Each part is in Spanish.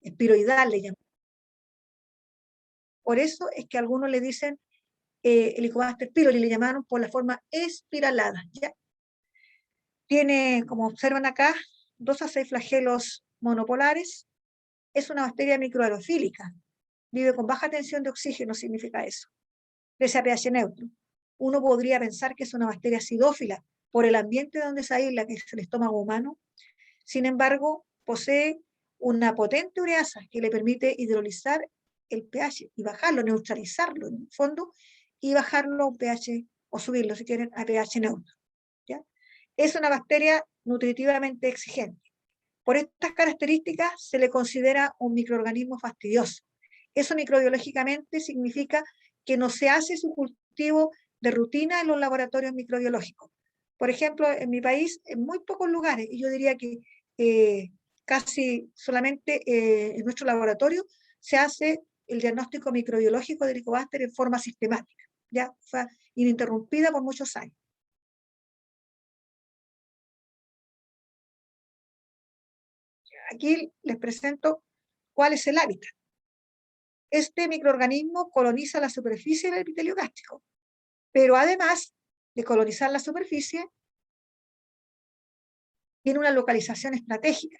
espiroidal le llaman. Por eso es que algunos le dicen Helicobacter pylori, le llamaron por la forma espiralada, ¿ya? Tiene, como observan acá, 2 a 6 flagelos monopolares. Es una bacteria microaerofílica. Vive con baja tensión de oxígeno, significa eso. Crece a pH neutro. Uno podría pensar que es una bacteria acidófila por el ambiente donde se aísla, que es el estómago humano. Sin embargo, posee una potente ureasa que le permite hidrolizar el pH y bajarlo, neutralizarlo en el fondo, y bajarlo a un pH, o subirlo si quieren, a pH neutro. ¿Ya? Es una bacteria nutritivamente exigente. Por estas características se le considera un microorganismo fastidioso. Eso microbiológicamente significa que no se hace su cultivo de rutina en los laboratorios microbiológicos. Por ejemplo, en mi país, en muy pocos lugares, y yo diría que casi solamente en nuestro laboratorio se hace el diagnóstico microbiológico del Helicobacter en forma sistemática, ya fue ininterrumpida por muchos años. Aquí les presento cuál es el hábitat. Este microorganismo coloniza la superficie del epitelio gástrico, pero además de colonizar la superficie, tiene una localización estratégica,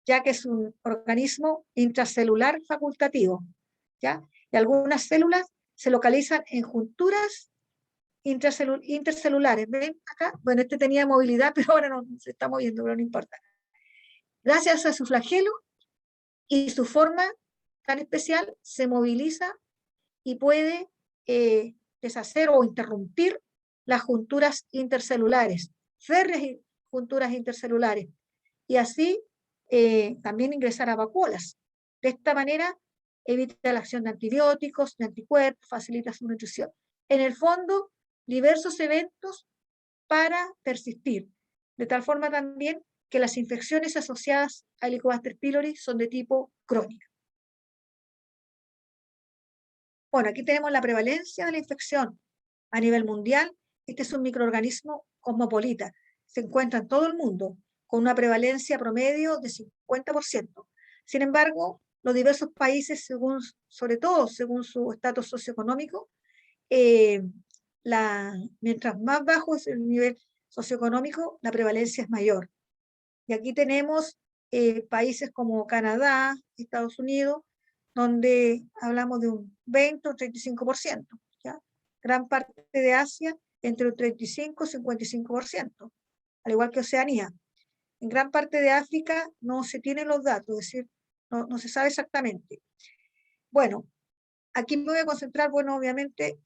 ya que es un organismo intracelular facultativo, ¿ya? Y algunas células se localizan en junturas intercelulares. ¿Ven acá? Bueno, este tenía movilidad, pero ahora no se está moviendo, pero no importa. Gracias a su flagelo y su forma tan especial, se moviliza y puede deshacer o interrumpir las junturas intercelulares, férreas junturas intercelulares, y así también ingresar a vacuolas. De esta manera evita la acción de antibióticos, de anticuerpos, facilita su nutrición. En el fondo, diversos eventos para persistir, de tal forma también que las infecciones asociadas a Helicobacter pylori son de tipo crónico. Bueno, aquí tenemos la prevalencia de la infección a nivel mundial. Este es un microorganismo cosmopolita. Se encuentra en todo el mundo, con una prevalencia promedio de 50%. Sin embargo, los diversos países, sobre todo según su estatus socioeconómico, mientras más bajo es el nivel socioeconómico, la prevalencia es mayor. Y aquí tenemos países como Canadá, Estados Unidos, donde hablamos de un 20 o 35%, ¿ya? Gran parte de Asia, entre un 35 y 55%, al igual que Oceanía. En gran parte de África no se tienen los datos, es decir, no se sabe exactamente. Bueno, aquí me voy a concentrar, bueno, obviamente,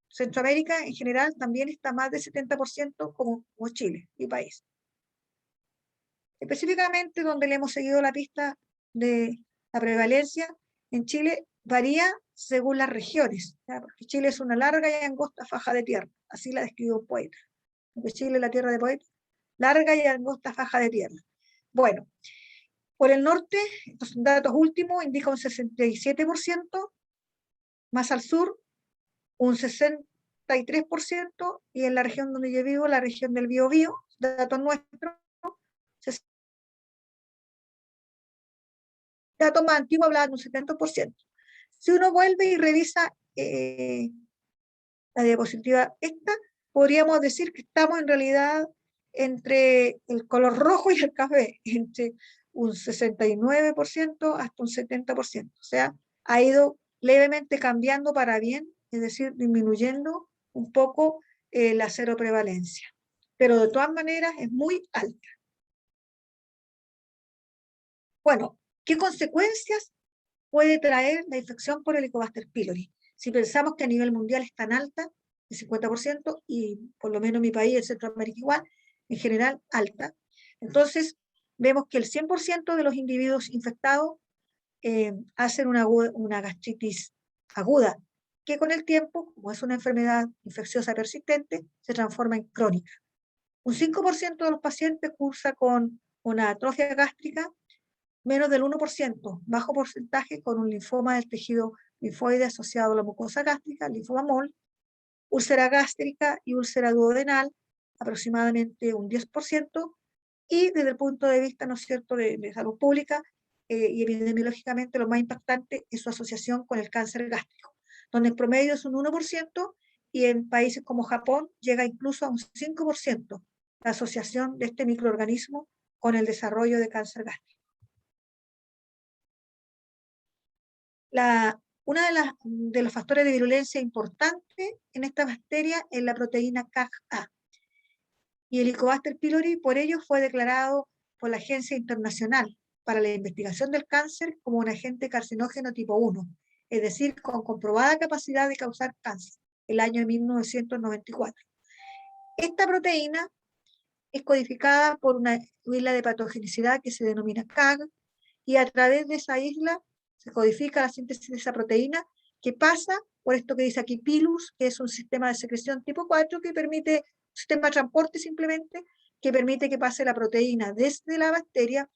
Centroamérica en general también está más del 70% como Chile, mi país. Específicamente donde le hemos seguido la pista de la prevalencia, en Chile varía según las regiones, ¿ya? Porque Chile es una larga y angosta faja de tierra, así la describió Poeta. Porque Chile es la tierra de Poeta, larga y angosta faja de tierra. Bueno, por el norte, estos datos últimos indican un 67%, más al sur un 63%, y en la región donde yo vivo, la región del Biobío, datos nuestros, datos más antiguos hablaban de un 70%. Si uno vuelve y revisa la diapositiva esta, podríamos decir que estamos en realidad entre el color rojo y el café, entre un 69% hasta un 70%. O sea, ha ido levemente cambiando para bien, es decir, disminuyendo un poco la seroprevalencia. Pero de todas maneras es muy alta. Bueno, ¿qué consecuencias puede traer la infección por Helicobacter pylori? Si pensamos que a nivel mundial es tan alta, el 50%, y por lo menos en mi país, el Centroamérica igual, en general alta, entonces vemos que el 100% de los individuos infectados hacen una gastritis aguda, que con el tiempo, como es una enfermedad infecciosa persistente, se transforma en crónica. Un 5% de los pacientes cursa con una atrofia gástrica, menos del 1%, bajo porcentaje, con un linfoma del tejido linfoide asociado a la mucosa gástrica, linfoma MOL, úlcera gástrica y úlcera duodenal, aproximadamente un 10%, y desde el punto de vista, ¿no es cierto?, de salud pública, y epidemiológicamente lo más impactante es su asociación con el cáncer gástrico, donde en promedio es un 1% y en países como Japón llega incluso a un 5% la asociación de este microorganismo con el desarrollo de cáncer gástrico. Uno de los factores de virulencia importante en esta bacteria es la proteína CAG-A. Y el Helicobacter pylori por ello fue declarado por la Agencia Internacional para la Investigación del Cáncer como un agente carcinógeno tipo 1, es decir, con comprobada capacidad de causar cáncer, el año 1994. Esta proteína es codificada por una isla de patogenicidad que se denomina CAG, y a través de esa isla se codifica la síntesis de esa proteína que pasa por esto que dice aquí pilus, que es un sistema de secreción tipo 4 que permite, sistema de transporte simplemente, que permite que pase la proteína desde la bacteria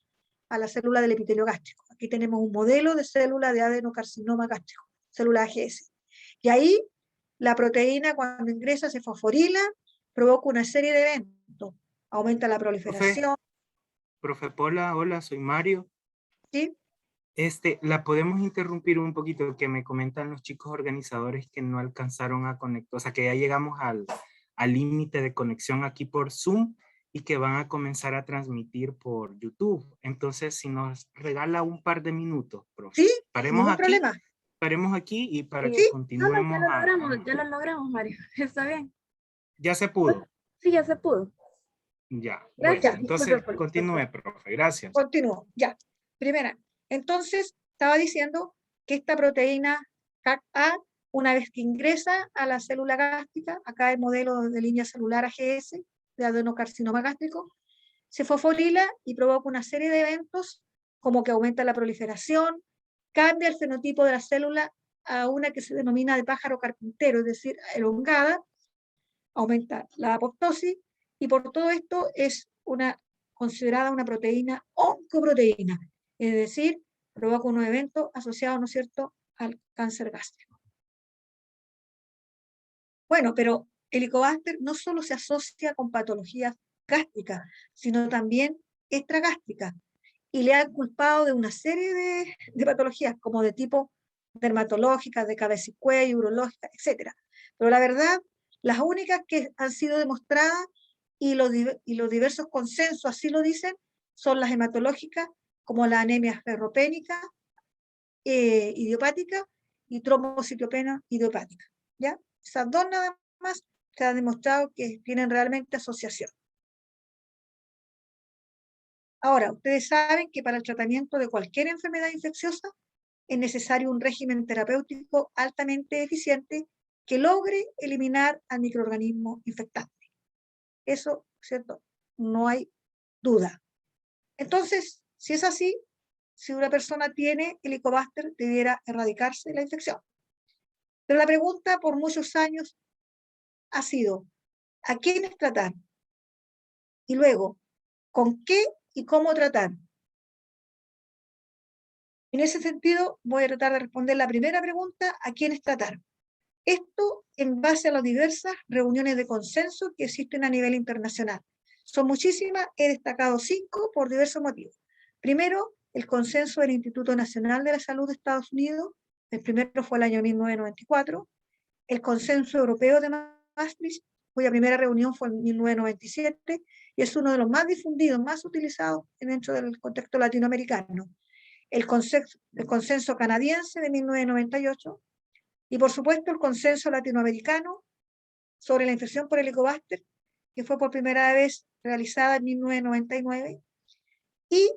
a la célula del epitelio gástrico. Aquí tenemos un modelo de célula de adenocarcinoma gástrico, célula AGS. Y ahí la proteína cuando ingresa se fosforila, provoca una serie de eventos, aumenta la proliferación. Profe Pola, hola, soy Mario. ¿Sí? La podemos interrumpir un poquito, que me comentan los chicos organizadores que no alcanzaron a conectar, o sea, que ya llegamos al límite de conexión aquí por Zoom y que van a comenzar a transmitir por YouTube. Entonces, si nos regala un par de minutos, profe. Sí, Paremos ningún aquí, problema. paremos aquí y para Sí. que No, no, continuemos. ya lo logramos, Mario. Está bien. ¿Ya se pudo? Sí, ya se pudo. Ya. Gracias. Bueno, entonces continúe, profe. Gracias. Continúo, ya. Primera, entonces estaba diciendo que esta proteína CAG-A, una vez que ingresa a la célula gástrica, acá el modelo de línea celular AGS, de adenocarcinoma gástrico, se fosforila y provoca una serie de eventos como que aumenta la proliferación, cambia el fenotipo de la célula a una que se denomina de pájaro carpintero, es decir, elongada, aumenta la apoptosis, y por todo esto es considerada una proteína oncoproteína, es decir, provoca unos eventos asociados, ¿no es cierto?, al cáncer gástrico. Bueno, pero el Helicobacter no solo se asocia con patologías gástricas, sino también extragástricas, y le han culpado de una serie de patologías, como de tipo dermatológicas, de cabeza y cuello, urológicas, etc. Pero la verdad, las únicas que han sido demostradas y los diversos consensos así lo dicen, son las hematológicas, como la anemia ferropénica, idiopática, y trombocitopenia idiopática. ¿Ya? Esas dos nada más se ha demostrado que tienen realmente asociación. Ahora, ustedes saben que para el tratamiento de cualquier enfermedad infecciosa es necesario un régimen terapéutico altamente eficiente que logre eliminar al microorganismo infectante. Eso, ¿cierto? No hay duda. Entonces, si es así, si una persona tiene Helicobacter, debiera erradicarse la infección. Pero la pregunta por muchos años ha sido, ¿a quiénes tratar? Y luego, ¿con qué y cómo tratar? En ese sentido, voy a tratar de responder la primera pregunta, ¿a quiénes tratar? Esto en base a las diversas reuniones de consenso que existen a nivel internacional. Son muchísimas, he destacado 5 por diversos motivos. Primero, el consenso del Instituto Nacional de la Salud de Estados Unidos, el primero fue el año 1994, el consenso europeo de Maastricht, cuya primera reunión fue en 1997, y es uno de los más difundidos, más utilizados dentro del contexto latinoamericano. El consenso canadiense de 1998, y por supuesto el consenso latinoamericano sobre la infección por Helicobacter, que fue por primera vez realizada en 1999. Y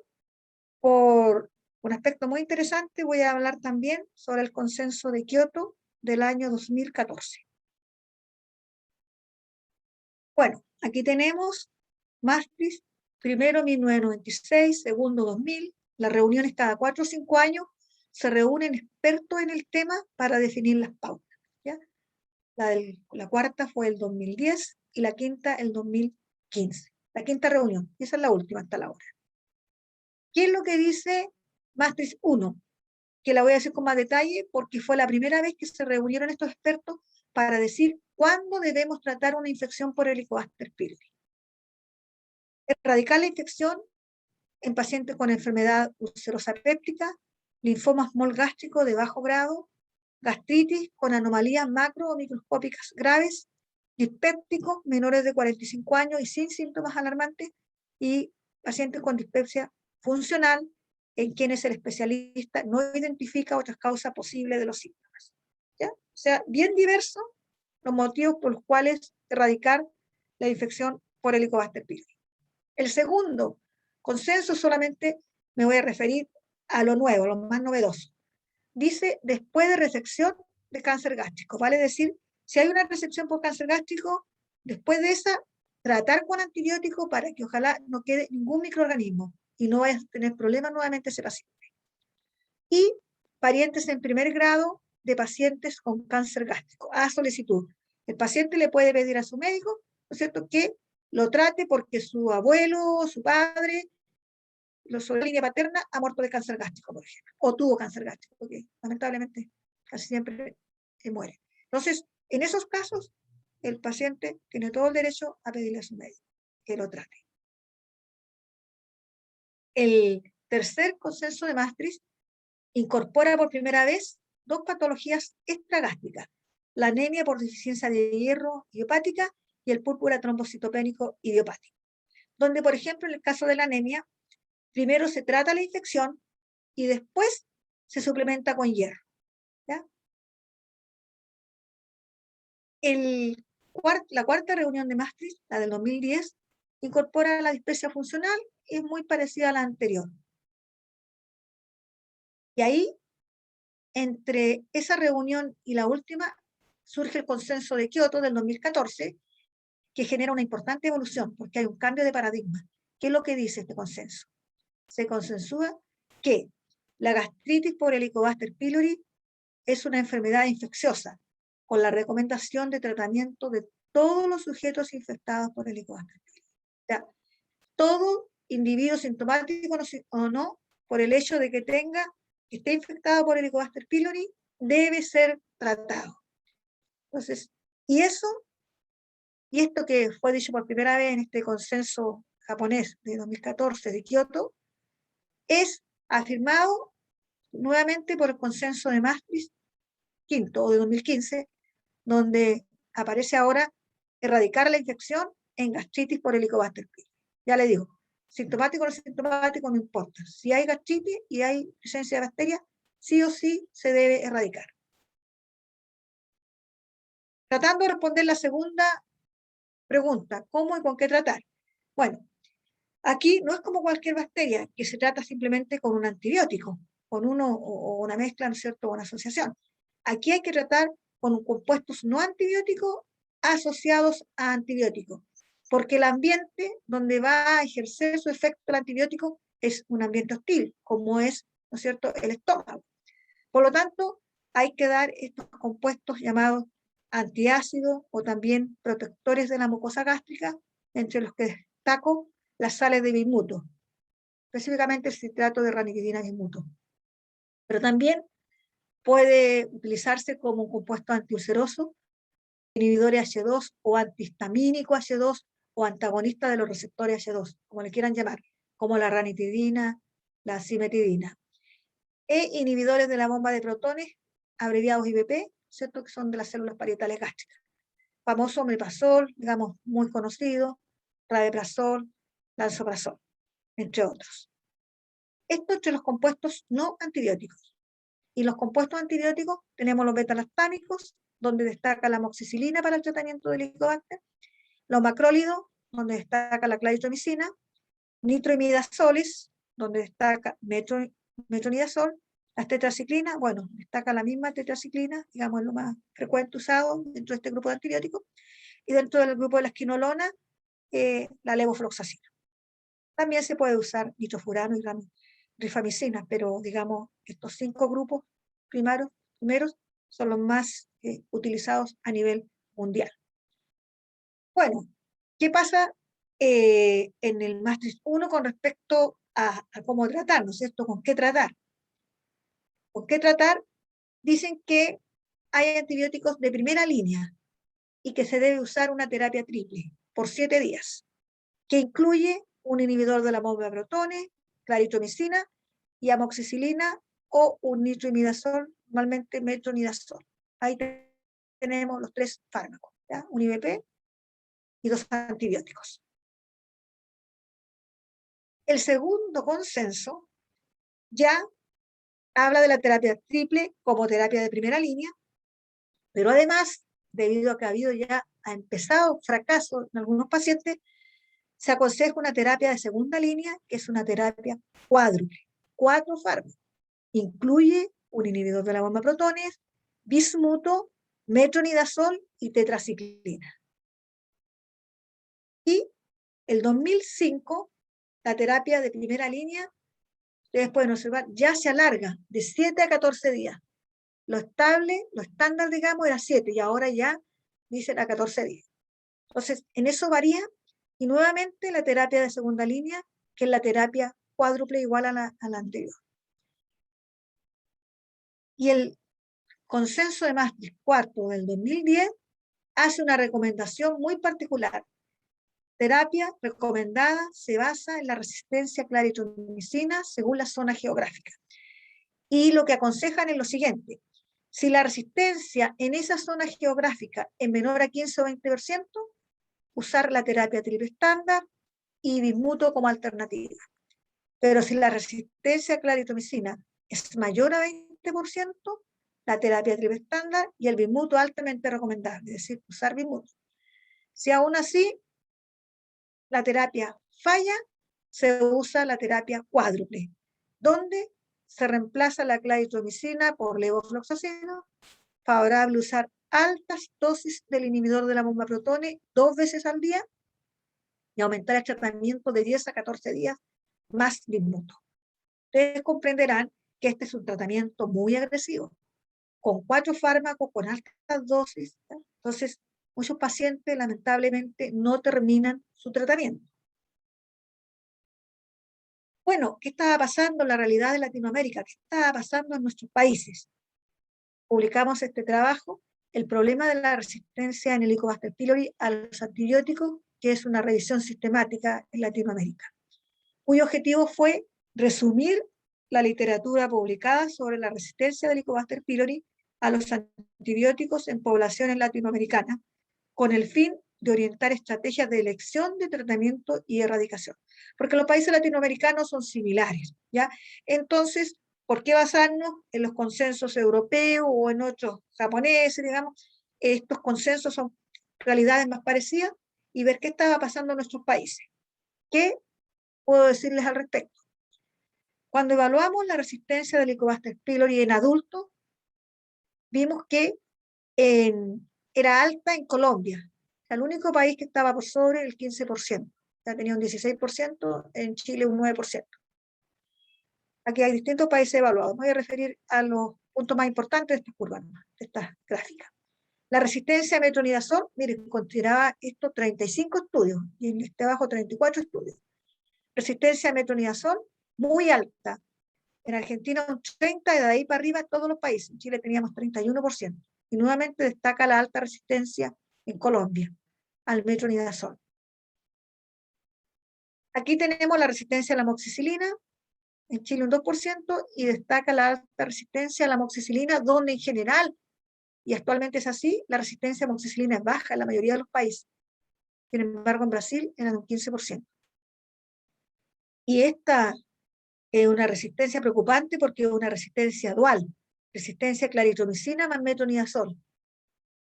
por un aspecto muy interesante voy a hablar también sobre el consenso de Kioto del año 2014. Bueno, aquí tenemos Maastricht, primero 1996, segundo 2000, las reuniones cada 4 o 5 años, se reúnen expertos en el tema para definir las pautas. ¿Ya? La cuarta fue el 2010 y la quinta el 2015. La quinta reunión, y esa es la última hasta la hora. ¿Qué es lo que dice Maastricht 1? Que la voy a decir con más detalle porque fue la primera vez que se reunieron estos expertos para decir cuándo debemos tratar una infección por Helicobacter pylori. Erradicar la infección en pacientes con enfermedad ulcerosa péptica, linfoma small gástrico de bajo grado, gastritis con anomalías macro o microscópicas graves, dispépticos menores de 45 años y sin síntomas alarmantes, y pacientes con dispepsia funcional en quienes el especialista no identifica otras causas posibles de los síntomas. ¿Ya? O sea, bien diversos los motivos por los cuales erradicar la infección por Helicobacter pylori. El segundo consenso, solamente me voy a referir a lo nuevo, lo más novedoso. Dice después de resección de cáncer gástrico, vale decir, si hay una resección por cáncer gástrico, después de esa, tratar con antibiótico para que ojalá no quede ningún microorganismo y no vaya a tener problemas nuevamente ese paciente. Y parientes en primer grado de pacientes con cáncer gástrico, a solicitud. El paciente le puede pedir a su médico, ¿no es cierto?, que lo trate porque su abuelo, su padre, sobre la línea paterna, ha muerto de cáncer gástrico, por ejemplo, o tuvo cáncer gástrico, porque lamentablemente casi siempre se muere. Entonces, en esos casos, el paciente tiene todo el derecho a pedirle a su médico que lo trate. El tercer consenso de Maastricht incorpora por primera vez dos patologías extragástricas, la anemia por deficiencia de hierro idiopática y el púrpura trombocitopénico idiopático, donde, por ejemplo, en el caso de la anemia, primero se trata la infección y después se suplementa con hierro. ¿Ya? La cuarta reunión de Maastricht, la del 2010, incorpora la dispepsia funcional y es muy parecida a la anterior. Y ahí, entre esa reunión y la última, surge el consenso de Kioto del 2014, que genera una importante evolución, porque hay un cambio de paradigma. ¿Qué es lo que dice este consenso? Se consensúa que la gastritis por Helicobacter pylori es una enfermedad infecciosa, con la recomendación de tratamiento de todos los sujetos infectados por Helicobacter pylori. O sea, todo individuo sintomático o no, por el hecho de que esté infectado por Helicobacter pylori, debe ser tratado. Entonces, y esto que fue dicho por primera vez en este consenso japonés de 2014 de Kioto, es afirmado nuevamente por el consenso de Maastricht quinto o de 2015, donde aparece ahora erradicar la infección en gastritis por Helicobacter pylori. Ya le digo, sintomático o no sintomático no importa. Si hay gastritis y hay presencia de bacterias, sí o sí se debe erradicar. Tratando de responder la segunda pregunta, ¿cómo y con qué tratar? Bueno, aquí no es como cualquier bacteria, que se trata simplemente con un antibiótico, con uno o una mezcla, ¿no es cierto?, o una asociación. Aquí hay que tratar con compuestos no antibióticos asociados a antibióticos, porque el ambiente donde va a ejercer su efecto el antibiótico es un ambiente hostil, como es, ¿no es cierto?, el estómago. Por lo tanto, hay que dar estos compuestos llamados antiácidos o también protectores de la mucosa gástrica, entre los que destaco las sales de bismuto, específicamente el citrato de ranitidina bismuto. Pero también puede utilizarse como un compuesto antiulceroso, inhibidores H2 o antihistamínico H2 o antagonista de los receptores H2, como le quieran llamar, como la ranitidina, la cimetidina. E inhibidores de la bomba de protones, abreviados IBP, ¿cierto?, que son de las células parietales gástricas. Famoso omeprazol, digamos, muy conocido, rabeprazol, lansoprazol, entre otros. Esto entre los compuestos no antibióticos. Y los compuestos antibióticos tenemos los beta-lactámicos, donde destaca la amoxicilina para el tratamiento del Helicobacter, los macrólidos, donde destaca la claritromicina, nitroimidazoles, donde destaca metronidazol, las tetraciclinas, bueno, destaca la misma tetraciclina, digamos, es lo más frecuente usado dentro de este grupo de antibióticos, y dentro del grupo de la esquinolona, la levofloxacina. También se puede usar nitrofurano y rifamicina, pero digamos, estos 5 grupos primeros son los más utilizados a nivel mundial. Bueno, ¿qué pasa en el Maastricht 1 con respecto a cómo tratar, ¿no es cierto? ¿Con qué tratar? ¿Con qué tratar? Dicen que hay antibióticos de primera línea y que se debe usar una terapia triple por 7 días, que incluye un inhibidor de la bomba de protones, claritromicina y amoxicilina o un nitroimidazol, normalmente metronidazol. Ahí tenemos los 3 fármacos, ¿ya? Un IVP y 2 antibióticos. El segundo consenso ya habla de la terapia triple como terapia de primera línea, pero además, debido a que ha empezado fracaso en algunos pacientes, se aconseja una terapia de segunda línea, que es una terapia cuádruple, 4 fármacos. Incluye un inhibidor de la bomba de protones, bismuto, metronidazol y tetraciclina. Y el 2005, la terapia de primera línea, ustedes pueden observar, ya se alarga de 7 a 14 días. Lo estable, lo estándar, digamos, era 7 y ahora ya dicen a 14 días. Entonces, en eso varía. Y nuevamente la terapia de segunda línea, que es la terapia cuádruple igual a la anterior. Y el consenso de Maastricht cuarto del 2010 hace una recomendación muy particular. Terapia recomendada se basa en la resistencia a claritromicina según la zona geográfica. Y lo que aconsejan es lo siguiente: si la resistencia en esa zona geográfica es menor a 15 o 20%, usar la terapia triple estándar y bismuto como alternativa. Pero si la resistencia a claritromicina es mayor a 20%, la terapia triple estándar y el bismuto altamente recomendable, es decir, usar bismuto. Si aún así la terapia falla, se usa la terapia cuádruple, donde se reemplaza la claritromicina por levofloxacino, favorable usar altas dosis del inhibidor de la bomba protones 2 veces al día y aumentar el tratamiento de 10 a 14 días más bismuto. Ustedes comprenderán que este es un tratamiento muy agresivo, con 4 fármacos, con altas dosis. Entonces, muchos pacientes lamentablemente no terminan su tratamiento. Bueno, ¿qué estaba pasando en la realidad de Latinoamérica? ¿Qué estaba pasando en nuestros países? Publicamos este trabajo, El problema de la resistencia en Helicobacter pylori a los antibióticos, que es una revisión sistemática en Latinoamérica, cuyo objetivo fue resumir la literatura publicada sobre la resistencia de Helicobacter pylori a los antibióticos en poblaciones latinoamericanas, con el fin de orientar estrategias de elección de tratamiento y erradicación. Porque los países latinoamericanos son similares, ¿ya? Entonces, ¿por qué basarnos en los consensos europeos o en otros japoneses, digamos? Estos consensos son realidades más parecidas y ver qué estaba pasando en nuestros países. ¿Qué puedo decirles al respecto? Cuando evaluamos la resistencia del Helicobacter pylori en adultos, vimos que era alta en Colombia. El único país que estaba por sobre el 15%. Ya tenía un 16%, en Chile un 9%. Aquí hay distintos países evaluados. Me voy a referir a los puntos más importantes de estas curvas, de estas gráficas. La resistencia a metronidazol, miren, consideraba esto 35 estudios, y en este abajo 34 estudios. Resistencia a metronidazol, muy alta. En Argentina un 30%, y de ahí para arriba todos los países. En Chile teníamos 31%. Y nuevamente destaca la alta resistencia en Colombia al metronidazol. Aquí tenemos la resistencia a la amoxicilina, en Chile un 2%, y destaca la alta resistencia a la amoxicilina, donde en general, y actualmente es así, la resistencia a amoxicilina es baja en la mayoría de los países. Sin embargo, en Brasil era un 15%. Y esta es una resistencia preocupante porque es una resistencia dual, resistencia a claritromicina más metronidazol.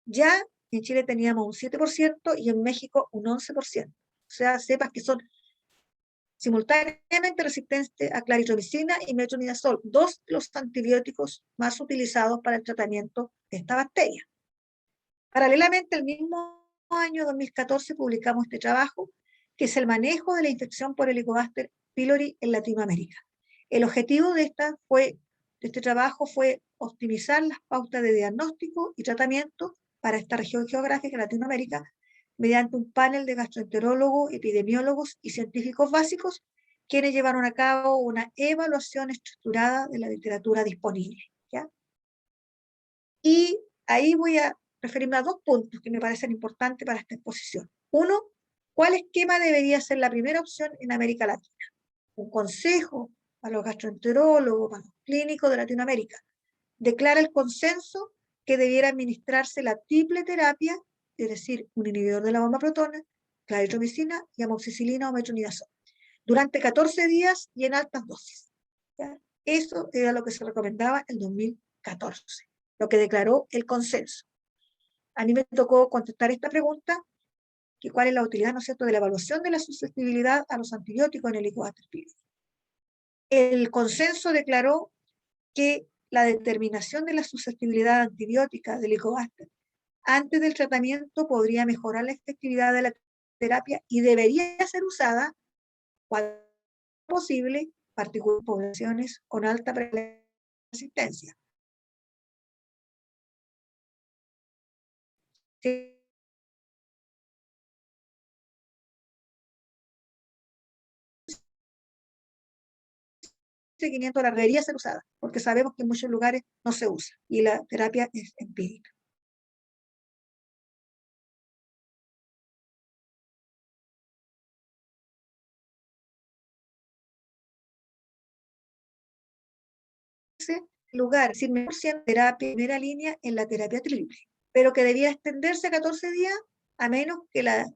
Ya en Chile teníamos un 7% y en México un 11%. O sea, cepas que son simultáneamente resistentes a claritromicina y metronidazol, 2 de los antibióticos más utilizados para el tratamiento de esta bacteria. Paralelamente, el mismo año 2014 publicamos este trabajo, que es el manejo de la infección por Helicobacter pylori en Latinoamérica. El objetivo de este trabajo fue optimizar las pautas de diagnóstico y tratamiento para esta región geográfica, Latinoamérica, mediante un panel de gastroenterólogos, epidemiólogos y científicos básicos, quienes llevaron a cabo una evaluación estructurada de la literatura disponible, ¿ya? Y ahí voy a referirme a 2 puntos que me parecen importantes para esta exposición. Uno, ¿cuál esquema debería ser la primera opción en América Latina? un consejo para los gastroenterólogos, para los clínicos de Latinoamérica, declara el consenso que debiera administrarse la triple terapia, es decir, un inhibidor de la bomba protona, claritromicina y amoxicilina o metronidazol, durante 14 días y en altas dosis. ¿Ya? Eso era lo que se recomendaba en 2014, lo que declaró el consenso. A mí me tocó contestar esta pregunta, que cuál es la utilidad, ¿no es cierto?, de la evaluación de la susceptibilidad a los antibióticos en el Helicobacter pylori. El consenso declaró que la determinación de la susceptibilidad antibiótica del Helicobacter antes del tratamiento podría mejorar la efectividad de la terapia y debería ser usada cuando posible, particularmente en poblaciones con alta resistencia. Sí. 500 debería ser usada, porque sabemos que en muchos lugares no se usa y la terapia es empírica. Ese lugar, sin mejor siendo terapia primera línea en la terapia triple, pero que debía extenderse a 14 días a menos que la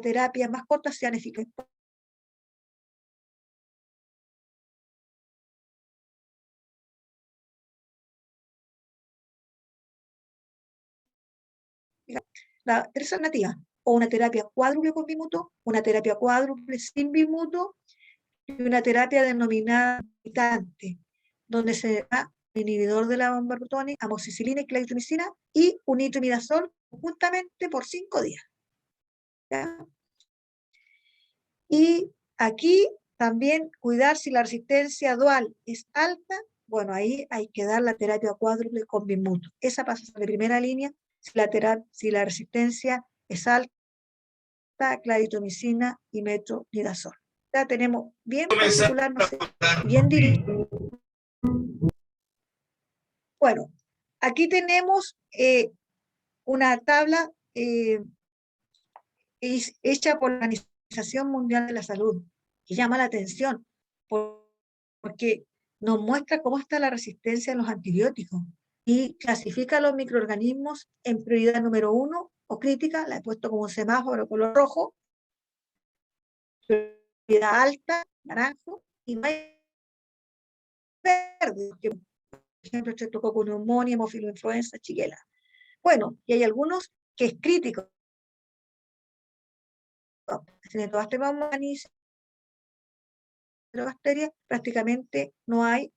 terapia más corta sean eficaces. La tercera alternativa, o una terapia cuádruple con bimuto, una terapia cuádruple sin bimuto, y una terapia denominada limitante, donde se da inhibidor de la bomba protónica, amoxicilina y claritromicina y un nitrimidazol justamente por 5 días. ¿Ya? Y aquí también cuidar si la resistencia dual es alta, bueno, ahí hay que dar la terapia cuádruple con bimuto. Esa pasa de primera línea si la resistencia es alta, claritromicina y metronidazol. Ya tenemos bien particular, no sé, bien dirigido. Bueno, aquí tenemos una tabla hecha por la Organización Mundial de la Salud, que llama la atención, porque nos muestra cómo está la resistencia a los antibióticos y clasifica a los microorganismos en prioridad número 1 o crítica, la he puesto como semáforo color rojo, prioridad alta, naranjo, y verde, que por ejemplo Streptococcus pneumoniae, hemófilo influenza, Shigella. Bueno, y hay algunos que es crítico. En todas las bacterias prácticamente no hay